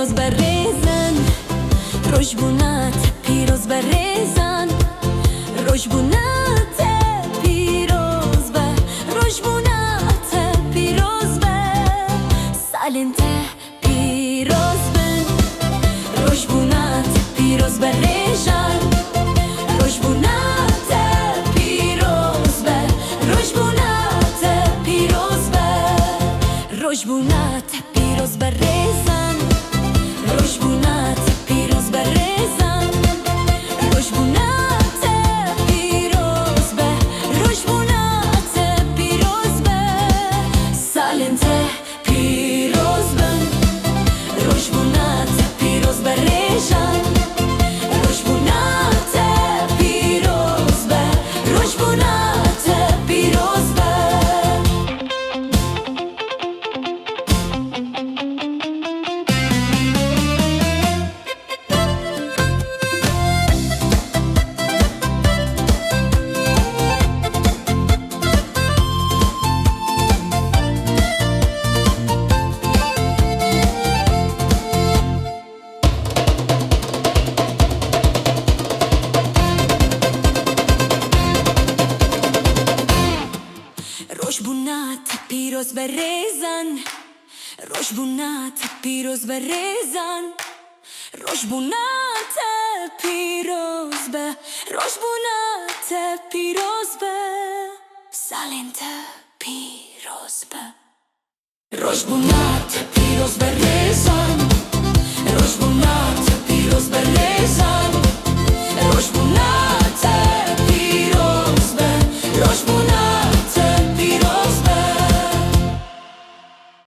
پیروز بریزن، روشبونات پیروز بریزن، روشبونات پیروز به، روشبونات پیروز به، سالنت پیروز بن، روشبونات پیروز بریزن، روشبونات پیروز به، روشبونات پیروز به، روشبونات پیروز بریزن، روشبونات پیروز بریزن، روشبونات پیروز به، روشبونات پیروز به، سالنت پیروز بن، روشبونات پیروز بریزن، روشبونات پیروز به، روشبونات پیروز به. روشبونات پیروز بریزن، روشبونات پیروز بریزن، روشبونات پیروز به، روشبونات پیروز به، سالنت پیروز به، روشبونات پیروز بریزن.